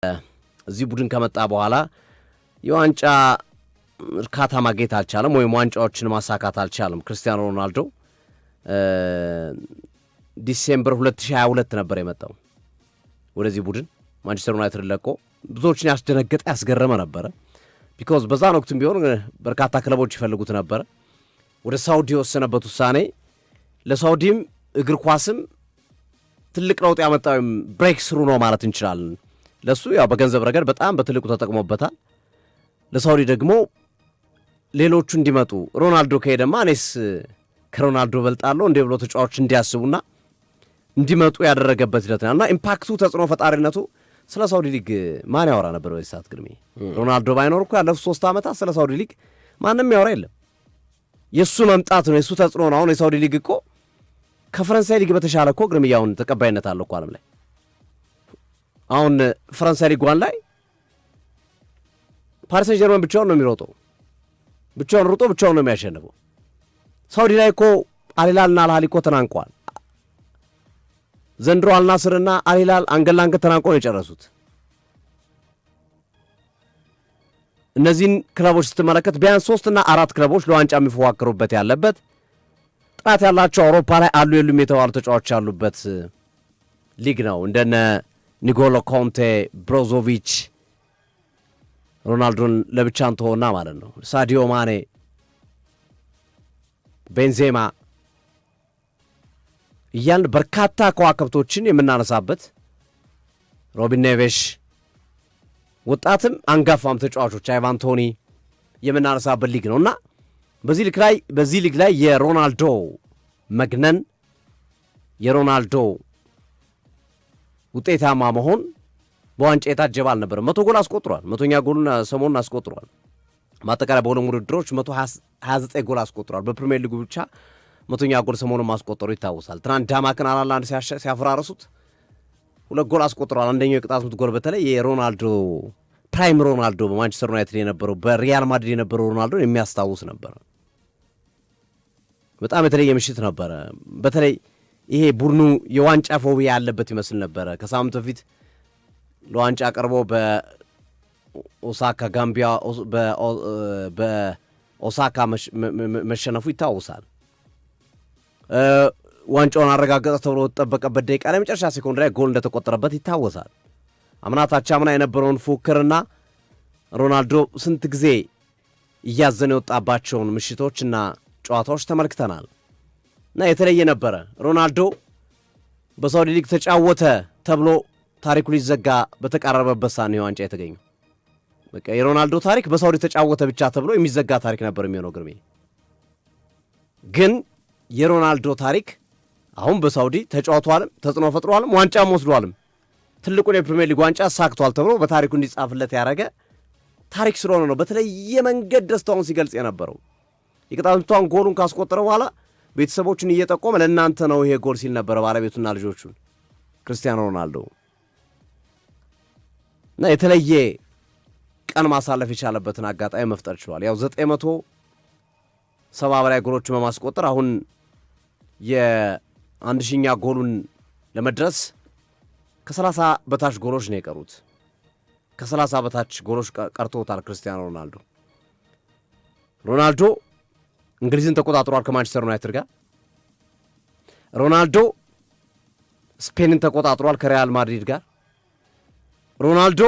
እዚህ ቡድን ከመጣ በኋላ የዋንጫ እርካታ ማግኘት አልቻለም ወይም ዋንጫዎችን ማሳካት አልቻለም። ክርስቲያኖ ሮናልዶ ዲሴምበር 2022 ነበር የመጣው ወደዚህ ቡድን ማንቸስተር ዩናይትድ ለቆ ብዙዎችን ያስደነገጠ ያስገረመ ነበር። ቢኮዝ በዛን ወቅትም ቢሆን በርካታ ክለቦች ይፈልጉት ነበር። ወደ ሳውዲ የወሰነበት ውሳኔ ለሳውዲም እግር ኳስም ትልቅ ለውጥ ያመጣው ብሬክ ስሩ ነው ማለት እንችላለን። ለሱ ያው በገንዘብ ረገድ በጣም በትልቁ ተጠቅሞበታል። ለሳውዲ ደግሞ ሌሎቹ እንዲመጡ ሮናልዶ ከሄደማ እኔስ ከሮናልዶ በልጣለሁ እንደ ብሎ ተጫዋቾች እንዲያስቡና እንዲመጡ ያደረገበት ሂደት ነውና ኢምፓክቱ ተጽዕኖ ፈጣሪነቱ ስለ ሳውዲ ሊግ ማን ያወራ ነበር በዚህ ሰዓት? ግርሜ ሮናልዶ ባይኖር እኮ ያለፉት 3 ዓመታት ስለ ሳውዲ ሊግ ማንም ያወራ የለም። የሱ መምጣት ነው የሱ ተጽዕኖ ነው። አሁን የሳውዲ ሊግ እኮ ከፈረንሳይ ሊግ በተሻለ እኮ ግርምያውን ተቀባይነት አለው እኮ ዓለም ላይ። አሁን ፈረንሳይ ሊግ ዋን ላይ ፓሪስ ሰን ጀርመን ብቻውን ነው የሚሮጠው፣ ብቻውን ሩጦ ብቻውን ነው የሚያሸንፈው። ሳውዲ ላይ እኮ አልሂላልና አልአህሊ እኮ ተናንቀዋል። ዘንድሮ አልናስርና አልሂላል አንገት ለአንገት ተናንቀው ነው የጨረሱት። እነዚህን ክለቦች ስትመለከት ቢያንስ 3 እና 4 ክለቦች ለዋንጫ የሚፎካከሩበት ያለበት ጥራት ያላቸው አውሮፓ ላይ አሉ የሉም የተባሉ ተጫዋቾች ያሉበት ሊግ ነው። እንደነ ኒጎሎ ኮንቴ፣ ብሮዞቪች፣ ሮናልዶን ለብቻን ተሆና ማለት ነው፣ ሳዲዮ ማኔ፣ ቤንዜማ እያን በርካታ ከዋክብቶችን የምናነሳበት ሮቢን ኔቬሽ ወጣትም አንጋፋም ተጫዋቾች አይቫን ቶኒ የምናነሳበት ሊግ ነውና በዚህ ሊግ ላይ የሮናልዶ መግነን የሮናልዶ ውጤታማ መሆን በዋንጫ የታጀበ አልነበረም። 100 ጎል አስቆጥሯል። 100ኛ ጎሉን ሰሞኑን አስቆጥሯል። ማጠቃለያ በሁሉም ውድድሮች 129 ጎል አስቆጥሯል። በፕሪሚየር ሊጉ ብቻ 100ኛ ጎል ሰሞኑን ማስቆጠሩ ይታወሳል። ትናንት ዳማክን 4-1 ሲያፈራረሱት 2 ጎል አስቆጥሯል። አንደኛው የቅጣት ምት ጎል በተለይ የሮናልዶ ፕራይም ሮናልዶ በማንቸስተር ዩናይትድ የነበረው በሪያል ማድሪድ የነበረው ሮናልዶን የሚያስታውስ ነበር። በጣም የተለየ ምሽት ነበረ። በተለይ ይሄ ቡድኑ የዋንጫ ፎቢያ ያለበት ይመስል ነበረ። ከሳምንት በፊት ለዋንጫ ቀርቦ በኦሳካ ጋምቢያ በኦሳካ መሸነፉ ይታወሳል። ዋንጫውን አረጋገጠ ተብሎ ተጠበቀበት ደቂቃ ላይ መጨረሻ ሴኮንድ ላይ ጎል እንደተቆጠረበት ይታወሳል። አምና የነበረውን ፉክክርና ሮናልዶ ስንት ጊዜ እያዘነ የወጣባቸውን ምሽቶችና ጨዋታዎች ተመልክተናል እና የተለየ ነበረ። ሮናልዶ በሳውዲ ሊግ ተጫወተ ተብሎ ታሪኩ ሊዘጋ በተቃረበበት ሳን ዋንጫ የተገኘው በቃ የሮናልዶ ታሪክ በሳውዲ ተጫወተ ብቻ ተብሎ የሚዘጋ ታሪክ ነበር የሚሆነው። ግርሜ ግን የሮናልዶ ታሪክ አሁን በሳውዲ ተጫውቷልም ተጽዕኖ ፈጥሯልም ዋንጫም ወስዷልም ትልቁን የፕሪሚየር ሊግ ዋንጫ ሳክቷል ተብሎ በታሪኩ እንዲጻፍለት ያደረገ ታሪክ ስለሆነ ነው በተለየ መንገድ ደስታውን ሲገልጽ የነበረው። የቅጣት ምቷን ጎሉን ካስቆጠረ በኋላ ቤተሰቦቹን እየጠቆመ ለእናንተ ነው ይሄ ጎል ሲል ነበረ ባለቤቱና ልጆቹን ክርስቲያኖ ሮናልዶ እና የተለየ ቀን ማሳለፍ የቻለበትን አጋጣሚ መፍጠር ችሏል። ያው 970 በላይ ጎሎችን በማስቆጠር አሁን የ1000ኛ ጎሉን ለመድረስ ከ30 በታች ጎሎች ነው የቀሩት። ከ30 በታች ጎሎች ቀርቶታል ክርስቲያኖ ሮናልዶ እንግሊዝን ተቆጣጥሯል ከማንቸስተር ዩናይትድ ጋር። ሮናልዶ ስፔንን ተቆጣጥሯል ከሪያል ማድሪድ ጋር። ሮናልዶ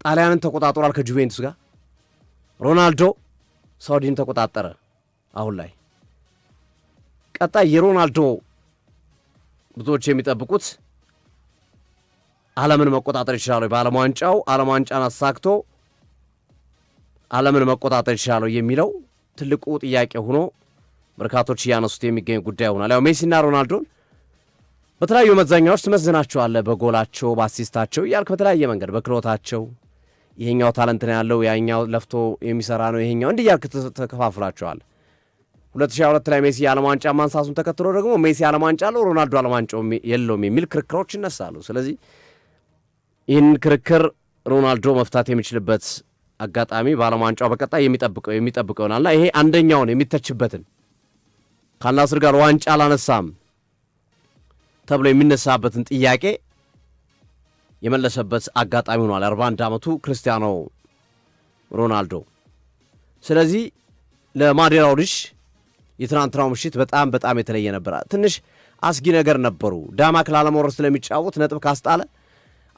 ጣሊያንን ተቆጣጥሯል ከጁቬንቱስ ጋር። ሮናልዶ ሳውዲን ተቆጣጠረ። አሁን ላይ ቀጣይ የሮናልዶ ብዙዎች የሚጠብቁት ዓለምን መቆጣጠር ይችላል። በዓለም ዋንጫው ዓለም ዋንጫን አሳክቶ ዓለምን መቆጣጠር ይችላል የሚለው ትልቁ ጥያቄ ሆኖ በርካቶች እያነሱት የሚገኝ ጉዳይ ሆኗል። ያው ሜሲና ሮናልዶን በተለያዩ መዛኛዎች ትመዝናቸዋለህ። በጎላቸው፣ በአሲስታቸው እያልክ በተለያየ መንገድ በክሎታቸው ይሄኛው ታለንት ነው ያለው፣ ያኛው ለፍቶ የሚሰራ ነው፣ ይሄኛው እንዲህ እያልክ ተከፋፍላቸዋል። 2022 ላይ ሜሲ የዓለም ዋንጫ ማንሳቱን ተከትሎ ደግሞ ሜሲ ዓለም ዋንጫ አለው ሮናልዶ ዓለም ዋንጫ የለውም የሚል ክርክሮች ይነሳሉ። ስለዚህ ይህን ክርክር ሮናልዶ መፍታት የሚችልበት አጋጣሚ በዓለም ዋንጫው በቀጣይ የሚጠብቀው ይሆናልና ይሄ አንደኛውን የሚተችበትን ከአልናስር ጋር ዋንጫ አላነሳም ተብሎ የሚነሳበትን ጥያቄ የመለሰበት አጋጣሚ ሆኗል 41 ዓመቱ ክርስቲያኖ ሮናልዶ። ስለዚህ ለማዴራው ልጅ የትናንትናው ምሽት በጣም የተለየ ነበር። ትንሽ አስጊ ነገር ነበሩ። ዳማክ ላለመውረድ ስለሚጫወት ነጥብ ካስጣለ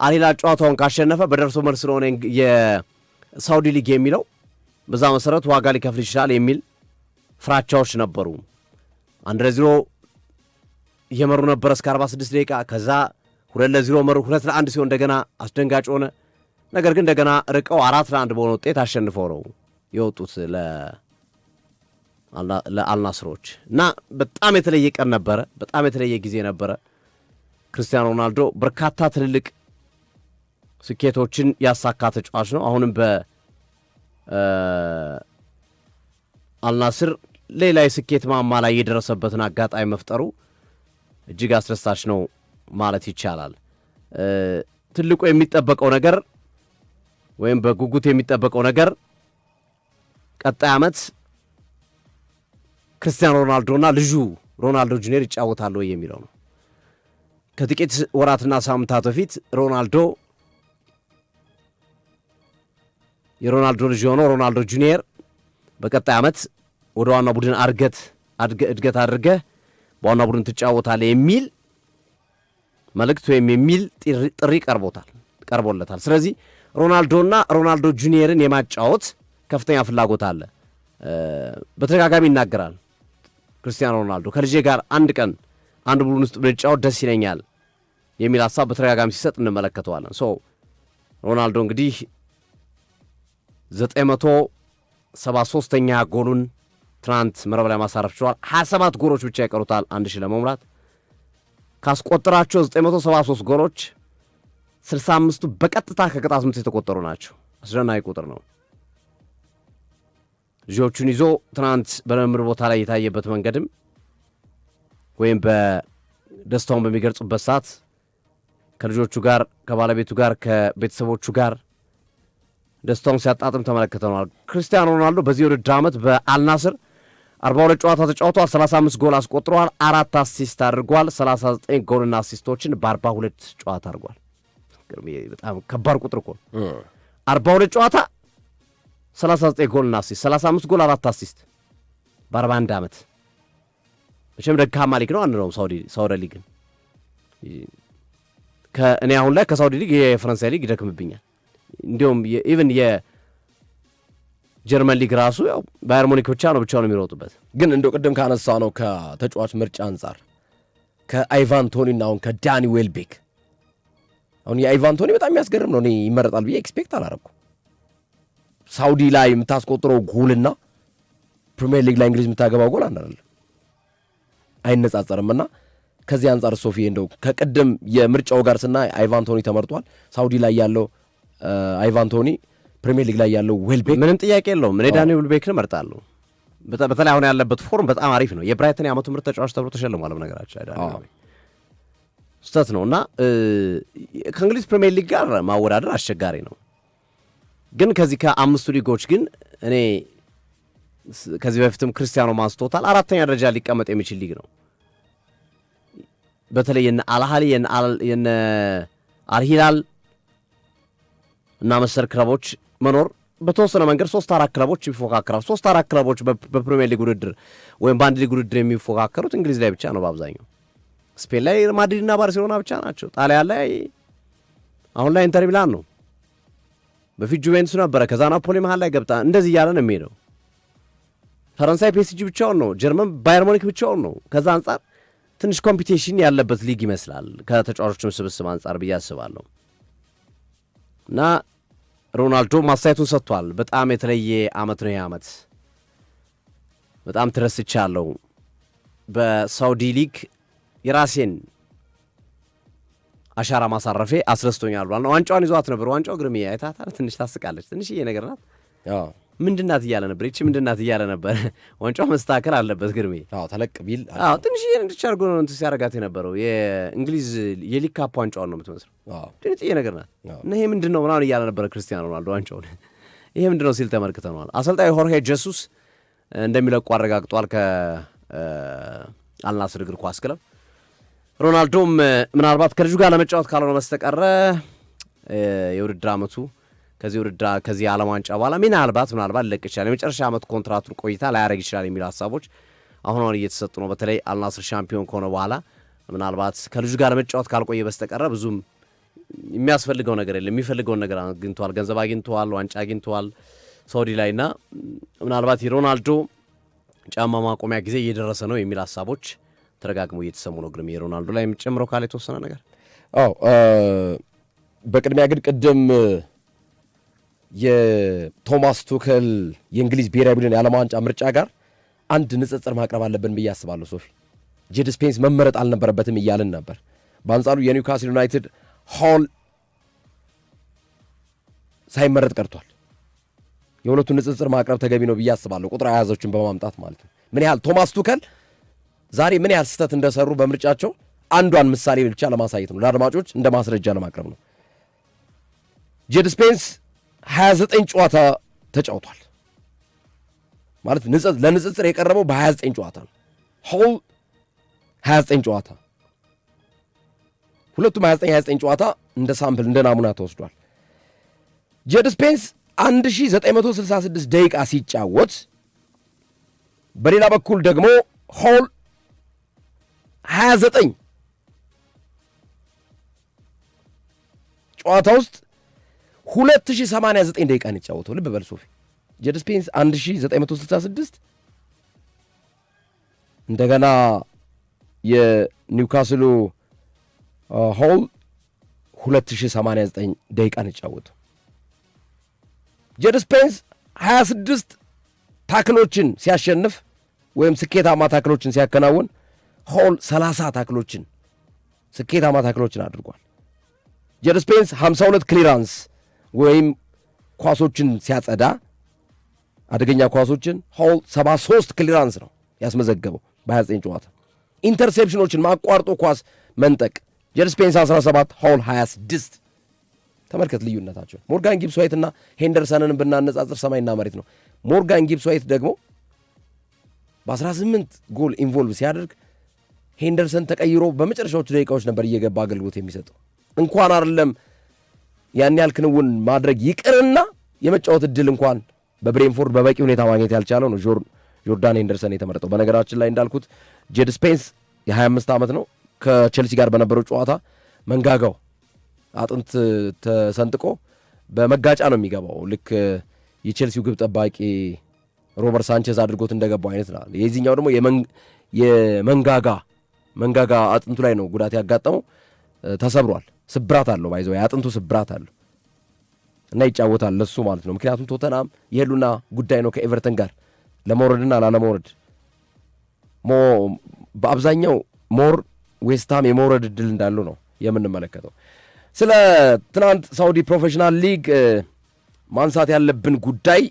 አልሂላል ጨዋታውን ካሸነፈ በደርሶ መልስ ስለሆነ የሳውዲ ሊግ የሚለው በዛ መሰረት ዋጋ ሊከፍል ይችላል የሚል ፍራቻዎች ነበሩ። 1-0 እየመሩ ነበር እስከ 46 ደቂቃ። ከዛ 2-0 መሩ። 2-1 ሲሆን እንደገና አስደንጋጭ ሆነ። ነገር ግን እንደገና ርቀው 4-1 በሆነ ውጤት አሸንፈው ነው የወጡት ለአልናስሮች እና በጣም የተለየ ቀን ነበረ። በጣም የተለየ ጊዜ ነበረ። ክርስቲያኖ ሮናልዶ በርካታ ትልልቅ ስኬቶችን ያሳካ ተጫዋች ነው። አሁንም በአልናስር ሌላ የስኬት ማማ ላይ የደረሰበትን አጋጣሚ መፍጠሩ እጅግ አስደሳች ነው ማለት ይቻላል። ትልቁ የሚጠበቀው ነገር ወይም በጉጉት የሚጠበቀው ነገር ቀጣይ ዓመት ክርስቲያኖ ሮናልዶና ልጁ ሮናልዶ ጁኒየር ይጫወታሉ የሚለው ነው። ከጥቂት ወራትና ሳምንታት በፊት የሮናልዶ ልጅ የሆነው ሮናልዶ ጁኒየር በቀጣይ ዓመት ወደ ዋና ቡድን እድገት አድርገህ በዋና ቡድን ትጫወታለህ የሚል መልእክት ወይም የሚል ጥሪ ቀርቦለታል። ስለዚህ ሮናልዶና ሮናልዶ ጁኒየርን የማጫወት ከፍተኛ ፍላጎት አለ። በተደጋጋሚ ይናገራል ክርስቲያኖ ሮናልዶ ከልጄ ጋር አንድ ቀን አንድ ቡድን ውስጥ ብንጫወት ደስ ይለኛል የሚል ሀሳብ በተደጋጋሚ ሲሰጥ እንመለከተዋለን። ሮናልዶ እንግዲህ 973ኛ ጎሉን ትናንት መረብ ላይ ማሳረፍ ችሏል። 27 ጎሎች ብቻ ይቀሩታል 1000 ለመሙላት። ካስቆጠራቸው 973 ጎሎች 65ቱ በቀጥታ ከቅጣት ምት የተቆጠሩ ናቸው። አስደናቂ ቁጥር ነው። ልጆቹን ይዞ ትናንት በልምምድ ቦታ ላይ የታየበት መንገድም ወይም በደስታውን በሚገልጹበት ሰዓት ከልጆቹ ጋር ከባለቤቱ ጋር ከቤተሰቦቹ ጋር ደስታውን ሲያጣጥም ተመለከተናል። ክርስቲያኖ ሮናልዶ በዚህ ውድድር ዓመት በአልናስር 42 ጨዋታ ተጫውቷል። 35 ጎል አስቆጥሯል። 4 አሲስት አድርጓል። 39 ጎልና አሲስቶችን በ42 ጨዋታ አድርጓል። በጣም ከባድ ቁጥር እኮ 42 ጨዋታ 39 ጎልና አሲስት፣ 35 ጎል 4 አሲስት በ41 ዓመት። መቼም ደካማ ሊግ ነው አንለውም ሳውዲ ሊግን። እኔ አሁን ላይ ከሳውዲ ሊግ የፈረንሳይ ሊግ ይደክምብኛል። እንዲሁም ኢቭን የጀርመን ሊግ ራሱ ያው ባየር ሙኒክ ብቻ ነው የሚሮጡበት። ግን እንደው ቅድም ካነሳ ነው ከተጫዋች ምርጫ አንጻር ከአይቫን ቶኒና አሁን ከዳኒ ዌልቤክ አሁን የአይቫን ቶኒ በጣም የሚያስገርም ነው። እኔ ይመረጣል ብዬ ኤክስፔክት አላረኩም። ሳውዲ ላይ የምታስቆጥረው ጎልና ፕሪሚየር ሊግ ላይ እንግሊዝ የምታገባው ጎል አንድ አይደለም፣ አይነጻጸርምና ከዚህ አንጻር ሶፊ እንደው ከቅድም የምርጫው ጋር ስናይ አይቫን ቶኒ ተመርጧል። ሳውዲ ላይ ያለው አይቫን ቶኒ፣ ፕሪሚየር ሊግ ላይ ያለው ዌልቤክ ምንም ጥያቄ የለውም። እኔ ዳኒ ዌልቤክን እመርጣለሁ። በተለይ አሁን ያለበት ፎርም በጣም አሪፍ ነው። የብራይተን የዓመቱ ምርጥ ተጫዋች ተብሎ ተሸልሟል። በነገራችን ላይ ዳኒ ዌልቤክ ስህተት ነው እና ከእንግሊዝ ፕሪሚየር ሊግ ጋር ማወዳደር አስቸጋሪ ነው። ግን ከዚህ ከአምስቱ ሊጎች ግን እኔ ከዚህ በፊትም ክርስቲያኖ ማንስቶታል 4ኛ ደረጃ ሊቀመጥ የሚችል ሊግ ነው። በተለይ የነ አልሃሊ የነ አልሂላል እና መሰል ክለቦች መኖር በተወሰነ መንገድ 3-4 ክለቦች ይፎካከራሉ። 3-4 ክለቦች በፕሪሚየር ሊግ ውድድር ወይም በአንድ ሊግ ውድድር የሚፎካከሩት እንግሊዝ ላይ ብቻ ነው በአብዛኛው። ስፔን ላይ ማድሪድና ባርሴሎና ብቻ ናቸው። ጣሊያን ላይ አሁን ላይ ኢንተር ሚላን ነው። በፊት ጁቬንቱስ ነበረ። ከዛ ናፖሊ መሃል ላይ ገብታ እንደዚህ እያለ ነው የሚሄደው። ፈረንሳይ ፒኤስጂ ብቻውን ነው። ጀርመን ባየር ሙኒክ ብቻውን ነው። ከዛ አንጻር ትንሽ ኮምፒቴሽን ያለበት ሊግ ይመስላል ከተጫዋቾቹም ስብስብ አንጻር ብዬ አስባለሁ። እና ሮናልዶ ማስተያየቱን ሰጥቷል። በጣም የተለየ ዓመት ነው ይህ ዓመት። በጣም ተደስቻለሁ። በሳውዲ ሊግ የራሴን አሻራ ማሳረፌ አስደስቶኛል። ዋንጫውን ይዟት ነበር። ዋንጫው ግርምዬ አይታታል። ትንሽ ታስቃለች። ትንሽዬ ነገር ናት። ምንድናት እያለ ነበር። ይቺ ምንድናት እያለ ነበር። ዋንጫው መስተካከል አለበት ግርምዬ። ተለቅ ቢል ትንሽዬ እንድቻርጎ ነው እንትን ሲያረጋት የነበረው። የእንግሊዝ የሊግ ካፕ ዋንጫውን ነው የምትመስለው። ትንሽዬ ነገር ናት እና ይሄ ምንድን ነው ምናምን እያለ ነበረ ክርስቲያኖ ሮናልዶ ዋንጫውን። ይሄ ምንድን ነው ሲል ተመልክተነዋል። አሰልጣኝ ሆርሄ ጀሱስ እንደሚለቁ አረጋግጧል ከአልናስር እግር ኳስ ክለብ። ሮናልዶም ምናልባት ከልጁ ጋር ለመጫወት ካልሆነ በስተቀረ የውድድር ዓመቱ ከዚህ የዓለም ዋንጫ በኋላ ምናልባት ሊለቅ ይችላል፣ የመጨረሻ ዓመት ኮንትራቱን ቆይታ ላያደርግ ይችላል የሚሉ ሀሳቦች አሁን እየተሰጡ ነው። በተለይ አልናስር ሻምፒዮን ከሆነ በኋላ ምናልባት ከልጁ ጋር መጫወት ካልቆየ በስተቀረ ብዙም የሚያስፈልገው ነገር የለም። የሚፈልገውን ነገር አግኝተዋል፣ ገንዘብ አግኝተዋል፣ ዋንጫ አግኝተዋል ሳውዲ ላይ እና ምናልባት የሮናልዶ ጫማ ማቆሚያ ጊዜ እየደረሰ ነው የሚል ሀሳቦች ተረጋግሞ እየተሰሙ ነው። ግን የሮናልዶ ላይ የምጨምረው ካለ የተወሰነ ነገር በቅድሚያ ግን ቅድም የቶማስ ቱከል የእንግሊዝ ብሔራዊ ቡድን የዓለም ዋንጫ ምርጫ ጋር አንድ ንጽጽር ማቅረብ አለብን ብዬ አስባለሁ። ሶፊ ጄድ ስፔንስ መመረጥ አልነበረበትም እያልን ነበር። በአንጻሩ የኒውካስል ዩናይትድ ሆል ሳይመረጥ ቀርቷል። የሁለቱን ንጽጽር ማቅረብ ተገቢ ነው ብዬ አስባለሁ። ቁጥር አያዞችን በማምጣት ማለት ነው። ምን ያህል ቶማስ ቱከል ዛሬ ምን ያህል ስህተት እንደሰሩ በምርጫቸው አንዷን ምሳሌ ብቻ ለማሳየት ነው፣ ለአድማጮች እንደ ማስረጃ ለማቅረብ ነው። ጄድ ስፔንስ 29 ጨዋታ ተጫውቷል ማለት ለንጽጽር የቀረበው በ29 ጨዋታ ነው። ሆል 29 ጨዋታ፣ ሁለቱም 29 ጨዋታ እንደ ሳምፕል እንደ ናሙና ተወስዷል። ጄድ ስፔንስ 1966 ደቂቃ ሲጫወት፣ በሌላ በኩል ደግሞ ሆል 29 ጨዋታ ውስጥ 2089 ደቂቃ ነው የተጫወተው። ልብ በል ሶፊ፣ ጄድ ስፔንስ 1966 እንደገና የኒውካስሉ ሆል 2089 ደቂቃ ነው የተጫወተው። ጄድ ስፔንስ 26 ታክሎችን ሲያሸንፍ ወይም ስኬታማ ታክሎችን ሲያከናውን፣ ሆል 30 ታክሎችን ስኬታማ ታክሎችን አድርጓል። ጄድ ስፔንስ 52 ክሊራንስ ወይም ኳሶችን ሲያጸዳ አደገኛ ኳሶችን፣ ሆል 73 ክሊራንስ ነው ያስመዘገበው በ29 ጨዋታ። ኢንተርሴፕሽኖችን ማቋርጦ ኳስ መንጠቅ ጄድ ስፔንስ 17 ሆል 26። ተመልከት ልዩነታቸው። ሞርጋን ጊብስ ዋይት እና ሄንደርሰንን ብናነጻጽር ሰማይና መሬት ነው። ሞርጋን ጊብስ ዋይት ደግሞ በ18 ጎል ኢንቮልቭ ሲያደርግ ሄንደርሰን ተቀይሮ በመጨረሻዎቹ ደቂቃዎች ነበር እየገባ አገልግሎት የሚሰጠው። እንኳን አይደለም ያን ያህል ክንውን ማድረግ ይቅርና የመጫወት እድል እንኳን በብሬንፎርድ በበቂ ሁኔታ ማግኘት ያልቻለው ነው ጆርዳን ሄንደርሰን የተመረጠው። በነገራችን ላይ እንዳልኩት ጄድ ስፔንስ የ25 ዓመት ነው። ከቼልሲ ጋር በነበረው ጨዋታ መንጋጋው አጥንት ተሰንጥቆ በመጋጫ ነው የሚገባው። ልክ የቼልሲው ግብ ጠባቂ ሮበርት ሳንቼዝ አድርጎት እንደገባው አይነት ነው። የዚህኛው ደግሞ መንጋጋ አጥንቱ ላይ ነው ጉዳት ያጋጠመው። ተሰብሯል። ስብራት አለው፣ ባይዘው የአጥንቱ ስብራት አለው እና ይጫወታል ለሱ ማለት ነው። ምክንያቱም ቶተናም የህሉና ጉዳይ ነው ከኤቨርተን ጋር ለመውረድና ላለመውረድ። በአብዛኛው ሞር ዌስትሃም የመውረድ እድል እንዳለው ነው የምንመለከተው። ስለ ትናንት ሳውዲ ፕሮፌሽናል ሊግ ማንሳት ያለብን ጉዳይ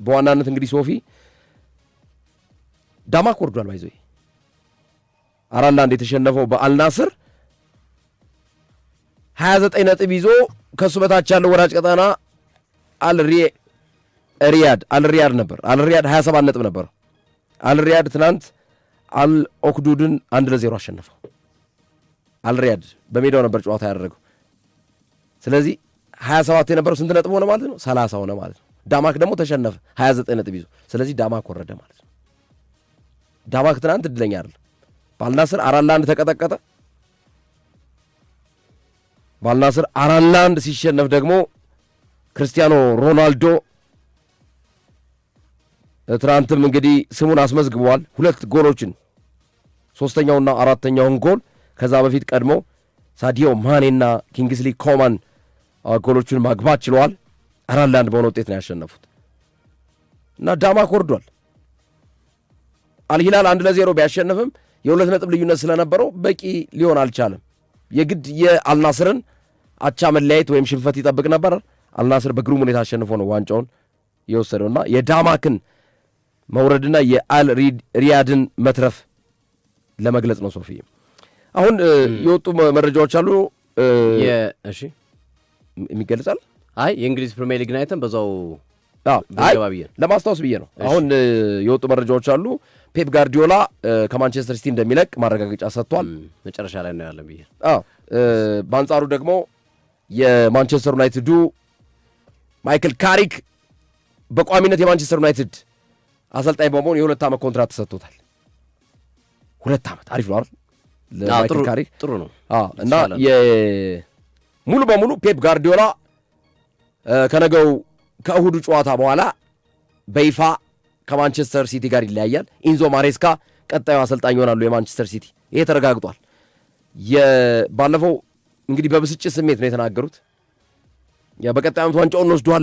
በዋናነት እንግዲህ ሶፊ ዳማክ ወርዷል። ባይዘው 4-1 የተሸነፈው በአልናስር 29 ነጥብ ይዞ ከሱ በታች ያለው ወራጅ ቀጠና አልሪያድ ነበር። አልሪያድ 27 ነጥብ ነበር። አልሪያድ ትናንት አልኦክዱድን 1-0 አሸነፈው። አልሪያድ በሜዳው ነበር ጨዋታ ያደረገው። ስለዚህ 27 የነበረው ስንት ነጥብ ሆነ ማለት ነው? 30 ሆነ ማለት ነው። ዳማክ ደግሞ ተሸነፈ 29 ነጥብ ይዞ። ስለዚህ ዳማክ ወረደ ማለት ነው። ዳማክ ትናንት እድለኛ አይደል። በአልናስር 4-1 ተቀጠቀጠ። በአልናስር 4-1 ሲሸነፍ ደግሞ ክርስቲያኖ ሮናልዶ ትናንትም እንግዲህ ስሙን አስመዝግበዋል። 2 ጎሎችን 3ኛውና 4ኛውን ጎል ከዛ በፊት ቀድሞ ሳዲዮ ማኔና ኪንግስሊ ኮማን ጎሎቹን ማግባት ችለዋል። 4-1 በሆነ ውጤት ነው ያሸነፉት እና ዳማክ ወርዷል። አልሂላል 1-0 ቢያሸንፍም የ2 ነጥብ ልዩነት ስለነበረው በቂ ሊሆን አልቻለም። የግድ የአልናስርን አቻ መለያየት ወይም ሽንፈት ይጠብቅ ነበር። አልናስር በግሩም ሁኔታ አሸንፎ ነው ዋንጫውን የወሰደውና የዳማክን መውረድና የአልሪያድን መትረፍ ለመግለጽ ነው። ሶፊ አሁን የወጡ መረጃዎች አሉ። እሺ የሚገልጻል። አይ የእንግሊዝ ፕሪሚየር ሊግ ናይተን በዛው ለማስታወስ ብዬ ነው። አሁን የወጡ መረጃዎች አሉ። ፔፕ ጋርዲዮላ ከማንቸስተር ሲቲ እንደሚለቅ ማረጋገጫ ሰጥቷል። መጨረሻ ላይ ነው ያለን ብዬ በአንጻሩ ደግሞ የማንቸስተር ዩናይትዱ ማይክል ካሪክ በቋሚነት የማንቸስተር ዩናይትድ አሰልጣኝ በመሆን የ2 ዓመት ኮንትራት ተሰጥቶታል። 2 ዓመት አሪፍ ነው አይደል? ለማይክል ካሪክ ጥሩ ነው። እና ሙሉ በሙሉ ፔፕ ጋርዲዮላ ከነገው ከእሁዱ ጨዋታ በኋላ በይፋ ከማንቸስተር ሲቲ ጋር ይለያያል። ኢንዞ ማሬስካ ቀጣዩ አሰልጣኝ ይሆናሉ የማንቸስተር ሲቲ። ይሄ ተረጋግጧል። ባለፈው እንግዲህ በብስጭት ስሜት ነው የተናገሩት። በቀጣይ ዓመት ዋንጫውን እንወስደዋለን